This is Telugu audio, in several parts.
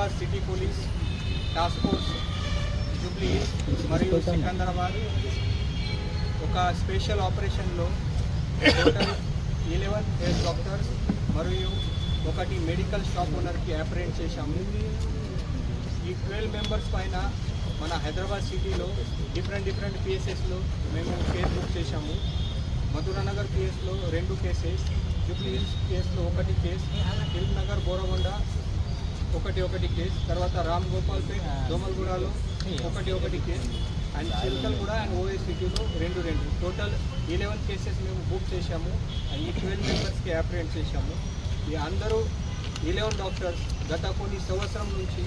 Hyderabad city police task force Jubilee మరియు సికందరాబాద్ ఒక స్పెషల్ ఆపరేషన్లో టోటల్ 11 హెల్త్ డాక్టర్స్ మరియు ఒకటి మెడికల్ షాప్ ఓనర్కి అప్రెంట్ చేశాము. ఈ 12 మెంబర్స్ పైన మన హైదరాబాద్ సిటీలో డిఫరెంట్ పిఎస్ఎస్లో మేము కేసు బుక్ చేశాము. మధురానగర్ పిఎస్లో 2 కేసెస్, జూబ్లీ హిల్స్ పిఎస్లో 1 కేసు, హిల్ నగర్ బోరగొండ ఒకటి కేసు, తర్వాత రామ్ గోపాల్పేట్ దోమల్గూడలో 1 కేసు అండ్ చిల్కల్గూడ అండ్ ఓఎస్సిటీలో 2 టోటల్ 11 కేసెస్ మేము బుక్ చేశాము. ఈ 12 మెంబర్స్కి అప్రెంట్ చేశాము. ఈ అందరూ 11 డాక్టర్స్ గత కొన్ని సంవత్సరం నుంచి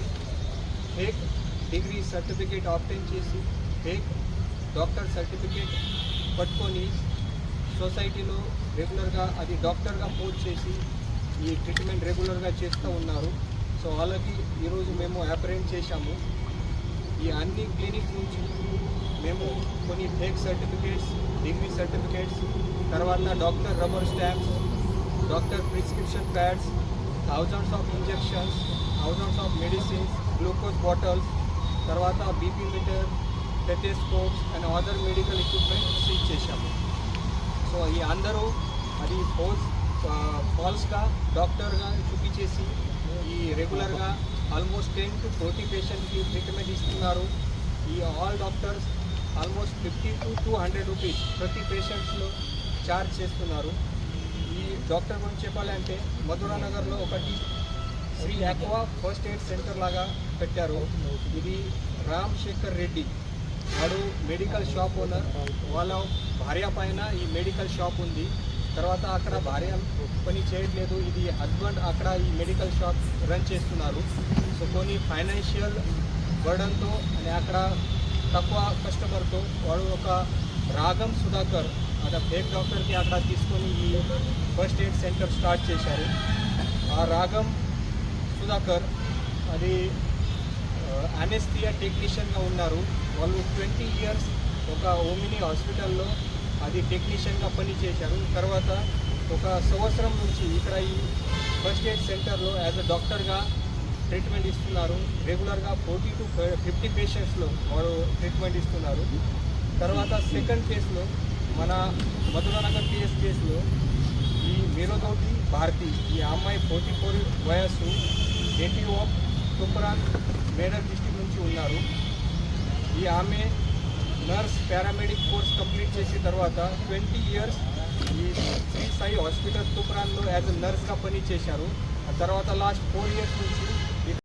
ఫేక్ డిగ్రీ సర్టిఫికేట్ ఆబ్టైన్ చేసి ఫేక్ డాక్టర్ సర్టిఫికేట్ పట్టుకొని సొసైటీలో రెగ్యులర్గా అది డాక్టర్గా పోస్ట్ చేసి ఈ ట్రీట్మెంట్ రెగ్యులర్గా చేస్తూ ఉన్నారు. సో వాళ్ళకి ఈరోజు మేము అప్రెంట్ చేశాము. ఈ అన్ని క్లినిక్స్ నుంచి మేము కొన్ని ఫేక్ సర్టిఫికేట్స్, డిగ్రీ సర్టిఫికేట్స్, తర్వాత doctor rubber stamps, doctor prescription pads, thousands of injections, thousands of medicines, glucose bottles, తర్వాత BP meter, stethoscopes and other medical equipment seize చేశాము. సో ఈ అందరూ అది ఫాల్స్గా డాక్టర్గా చూపించేసి ఈ రెగ్యులర్గా ఆల్మోస్ట్ 10 to 40 పేషెంట్కి ట్రీట్మెంట్ ఇస్తున్నారు. ఈ all doctors almost 50 to 200 rupees ప్రతి పేషెంట్స్లో ఛార్జ్ చేస్తున్నారు. ఈ డాక్టర్ గురించి చెప్పాలంటే మధురానగర్లో ఒకటి Sri aqua first aid centre లాగా పెట్టారు. ఇది రామ్శేఖర్ రెడ్డి వాడు మెడికల్ షాప్ ఓనర్, వాళ్ళ భార్య పైన ఈ మెడికల్ షాప్ ఉంది. తర్వాత అక్కడ భార్య పని చేయట్లేదు, ఇది హస్బెండ్ అక్కడ ఈ మెడికల్ షాప్ రన్ చేస్తున్నారు. సో కొన్ని ఫైనాన్షియల్ బర్డన్తో అని అక్కడ తక్కువ కస్టమర్తో వాడు ఒక రాగం సుధాకర్ అక్కడ ఫేక్ డాక్టర్కి అక్కడ తీసుకొని ఈ ఫస్ట్ ఎయిడ్ సెంటర్ స్టార్ట్ చేశారు. ఆ రాగం సుధాకర్ అది అనెస్థియా టెక్నీషియన్గా ఉన్నారు. వాళ్ళు 20 ఇయర్స్ ఒక ఓమినీ హాస్పిటల్లో అది టెక్నీషియన్గా పనిచేశారు. తర్వాత ఒక సంవత్సరం నుంచి ఇక్కడ ఈ ఫస్ట్ ఎయిడ్ సెంటర్లో యాజ్ అ డాక్టర్గా ట్రీట్మెంట్ ఇస్తున్నారు. రెగ్యులర్గా 40 to 50 పేషెంట్స్లో వారు ట్రీట్మెంట్ ఇస్తున్నారు. తర్వాత సెకండ్ కేసులో మన మధురానగర్ పిఎస్ కేసులో ఈ మీరోతోటి భారతి, ఈ అమ్మాయి 44 వయస్సు, నేటివ్ ఆఫ్ తుప్రాన్ మేడర్ డిస్ట్రిక్ట్ నుంచి ఉన్నారు. ఈ ఆమె నర్స్ పారామెడిక్ కోర్స్ కంప్లీట్ చేసిన తర్వాత 20 ఇయర్స్ ఈ శ్రీ సాయి హాస్పిటల్ తుప్రాన్లో యాజ్ అ నర్స్గా పనిచేశారు. ఆ తర్వాత లాస్ట్ 4 ఇయర్స్ నుంచి